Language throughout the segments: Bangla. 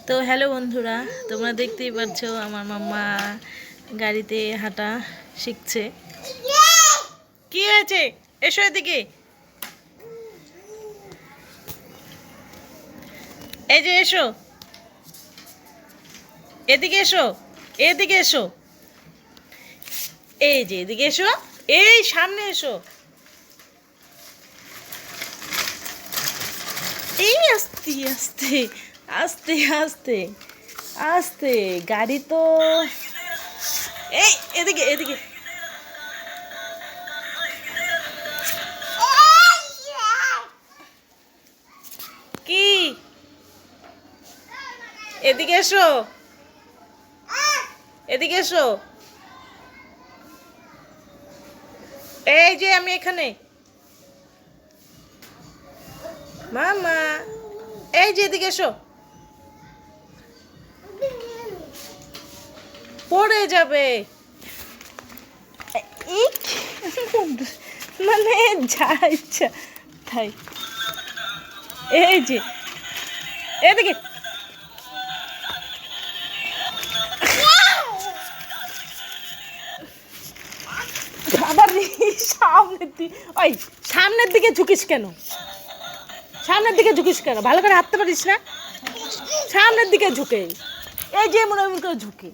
তো হ্যালো বন্ধুরা, তোমরা দেখতেই পাচ্ছ আমার মাম্মা গাড়িতে হাঁটা শিখছে। কি হয়েছে? এসো এদিকে। এই যে এসো, এদিকে এসো, এদিকে এসো, এই যে এদিকে এসো, এই সামনে এসো। এই আস্তে আস্তে আস্তে আস্তে আস্তে গাড়ি তো। এই এদিকে এদিকে। কি? এদিকে এসো, এদিকে এসো। এই যে আমি এখানে মামা, এই যে এদিকে এসো। পড়ে যাবে। মানে যা ইচ্ছা তাই। এই যে এদিকে। আবার সামনের দিকে, ওই সামনের দিকে ঝুঁকিস কেন? সামনের দিকে ঝুঁকিস কেন? ভালো করে হাঁটতে পারিস না? সামনের দিকে ঝুঁকে, এই যে মনে এমন করে ঝুঁকে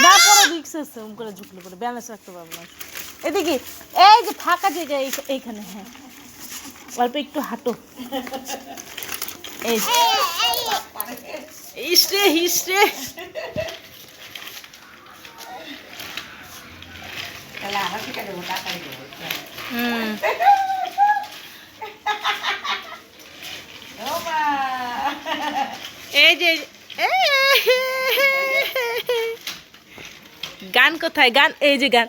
না, পরে রিক্স আছে, ওম করে ঝুঁকলে পরে ব্যালেন্স রাখতে পারবো না। এদিকে, এই যে ফাঁকা জায়গা এইখানে, হ্যাঁ অল্প একটু হাঁটো। এই ইসরে হিসরে। এই যে গান কোথায়? গান, এই যে গান,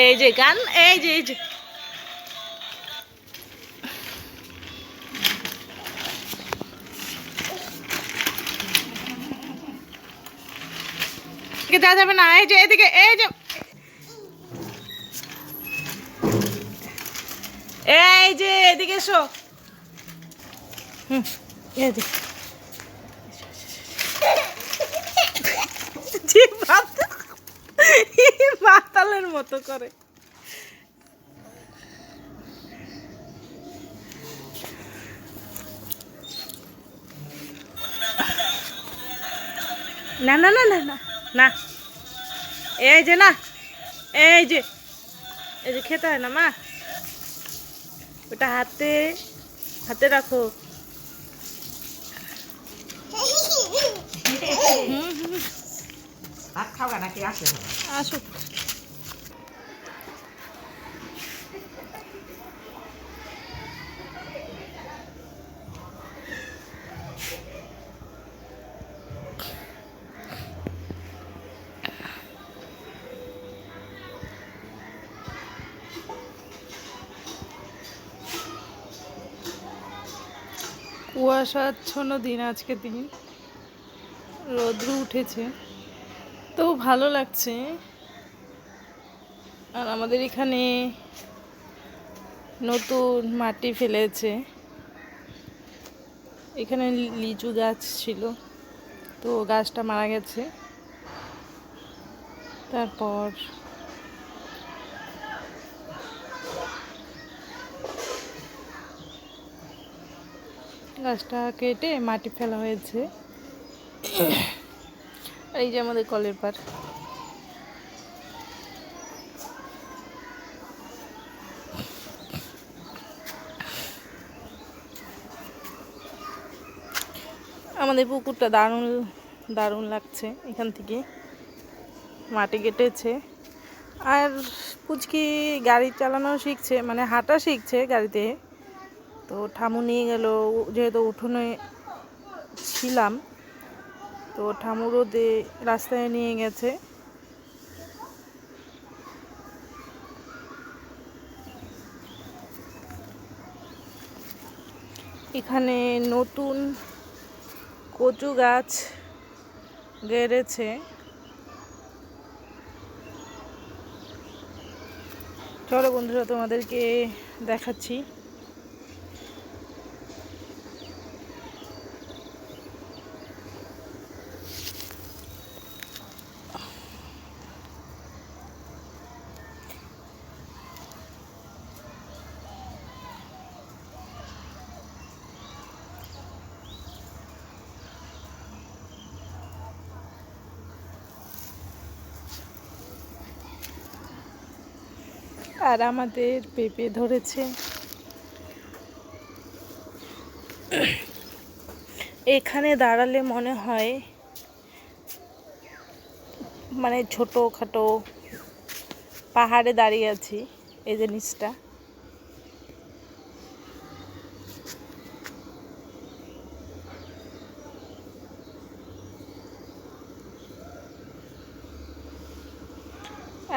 এই যে গান, এই যে এই যে যাওয়া যাবে না। এই যে এদিকে, এই যে এই যে এদিকে এসো। মাতালের মতো করে। না না না না না না, এই যে না, এই যে এই যে খেতে হয় না মা, ওটা হাতে হাতে রাখো। আসুক। কুয়াশাচ্ছন্ন দিন, আজকে দিন রৌদ্র উঠেছে, তো ভালো লাগছে। আর আমাদের এখানে নতুন মাটি ফেলেছে। এখানে লিচু গাছ ছিল, তো গাছটা মারা গেছে। তারপর গাছটা কেটে মাটি ফেলা হয়েছে। এই যে আমাদের কলের পাড়। আমাদের পুকুরটা দারুণ দারুণ লাগছে। এখান থেকে মাটি কেটেছে, আর পুচকি গাড়ি চালানো শিখছে, মানে হাঁটা শিখছে গাড়িতে। তো ঠামু নিয়ে গেল, যেহেতু উঠোনে ছিলাম, তো ঠামু রোদে রাস্তায় নিয়ে গেছে। এখানে নতুন কচু গাছ গেড়েছে। চলো বন্ধুরা, তোমাদেরকে দেখাচ্ছি। আর আমাদের পেঁপে ধরেছে। এখানে দাঁড়ালে মনে হয় মানে ছোটোখাটো পাহাড়ে দাঁড়িয়ে আছি। এই জিনিসটা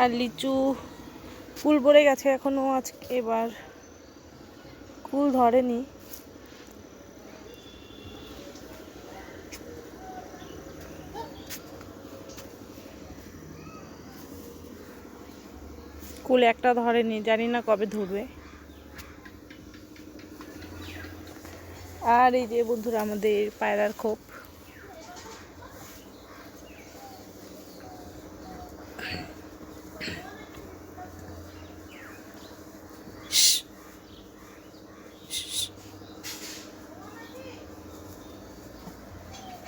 আর লিচু কুল পড়ে গেছে এখনো, আজ এবার কুল ধরেনি। কুল একটা ধরেনি, জানি না কবে ধরবে। আর এই যে বন্ধুরা আমাদের পায়রার খোপ।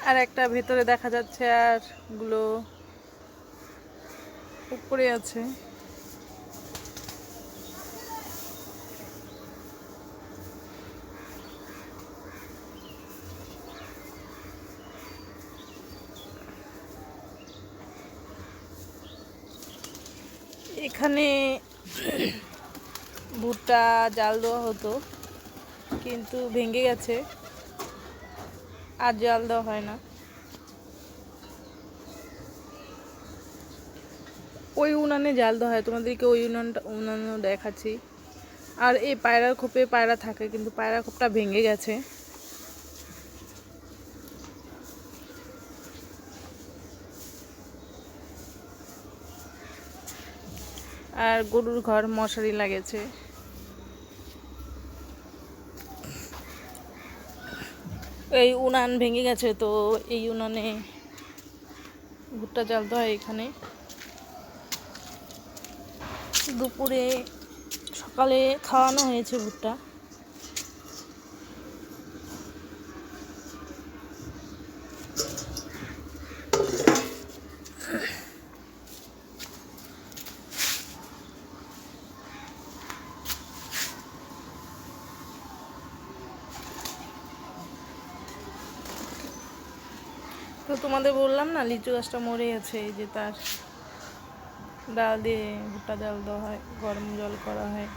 আর একটা ভেতরে দেখা যাচ্ছে, আর গুলো উপরে আছে। এখানে ভুট্টা জাল দেওয়া হতো, কিন্তু ভেঙে গেছে, আর জাল দেওয়া হয় না। ওই উনানে জাল দেওয়া হয়, তোমাদেরকে ওই উনানও দেখাচ্ছি। আর এই পায়রার খোপে পায়রা থাকে, কিন্তু পায়রার খোপটা ভেঙে গেছে। আর গরুর ঘর মশারি লাগেছে। এই উনান ভেঙে গেছে, তো এই উনানে ভুট্টা জ্বালতে হয়। এখানে দুপুরে সকালে খাওয়ানো হয়েছে ভুট্টা। তো তোমাদের বললাম না, লিচু গাছটা মরে গেছে। এই যে তার ডাল দিয়ে ভুট্টা জাল দেওয়া হয়, গরম জল করা হয়।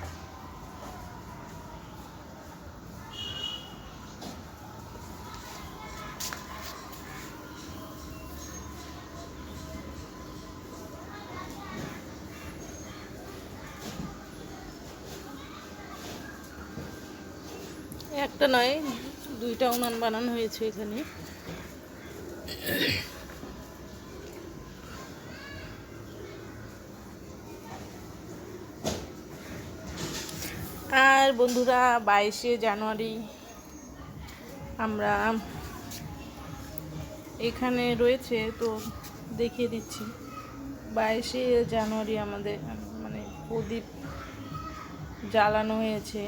একটা নয়, দুইটা উনান বানানো হয়েছে এখানে। আর বন্ধুরা 22শে জানুয়ারি আমরা এখানে রয়েছে, তো দেখিয়ে দিচ্ছি। 22শে জানুয়ারি আমাদের মানে প্রদীপ জ্বালানো হয়েছে।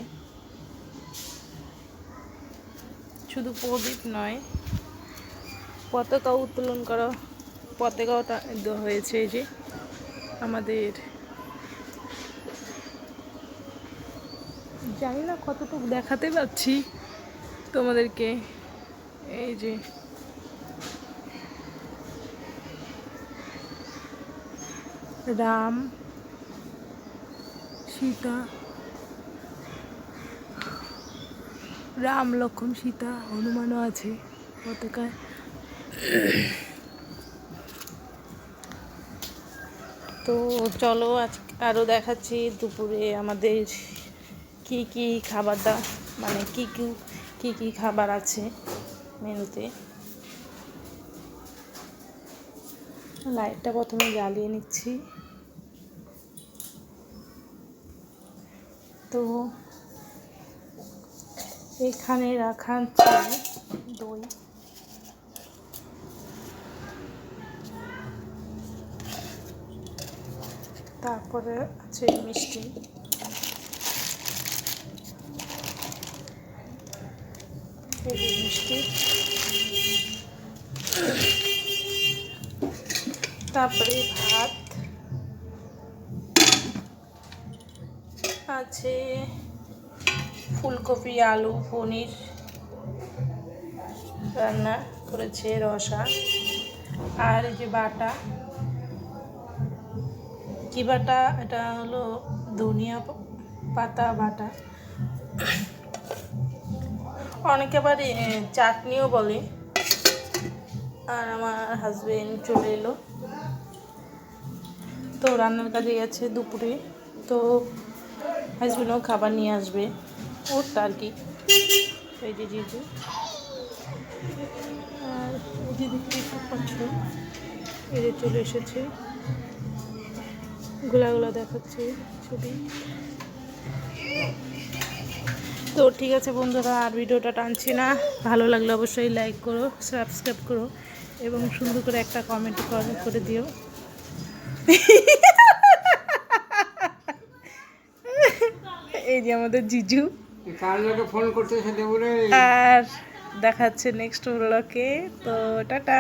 শুধু প্রদীপ নয়, পতাকা উত্তোলন করা, পতাকাটা হয়েছে। এই যে আমাদের, জানি না কতটুকু দেখাতে পাচ্ছি তোমাদেরকে। এই যে রাম সীতা, রাম লক্ষ্মণ সীতা, হনুমানও আছে পতাকায়। তো চলো আজ আরও দেখাচ্ছি দুপুরে আমাদের কি কি খাবার মানে কি কি খাবার আছে মেনুতে। লাইটটা প্রথমে জ্বালিয়ে নিচ্ছি। তো এখানে রাখা আছে দই, তারপরে আছে মিষ্টি, মিষ্টি, তারপরে ভাত, আছে ফুলকপি আলু পনির রান্না করেছে রসা। আর এই যে বাটা, কি বাটা, এটা হলো ধনিয়া পাতা বাটা, অনেকে আবার চাটনিও বলে। আর আমার হাজবেন্ড চলে এলো, তো রান্নার কাজে গেছে দুপুরে, তো হাজবেন্ডও খাবার নিয়ে আসবে ওরটা আর কি। এই যে জিজু, আর এই যে দেখতে পাচ্ছ এই যে চলে এসেছে, গোলা দেখাচ্ছে ছবি। তো ঠিক আছে বন্ধুরা, আর ভিডিওটা টানছি না, ভালো লাগলে অবশ্যই লাইক করো, সাবস্ক্রাইব করো এবং সুন্দর করে একটা কমেন্ট করে দিও। এই যে আমাদের জিজু, ফোন করতে আর দেখাচ্ছে নেক্সট ব্লকে। তো টাটা।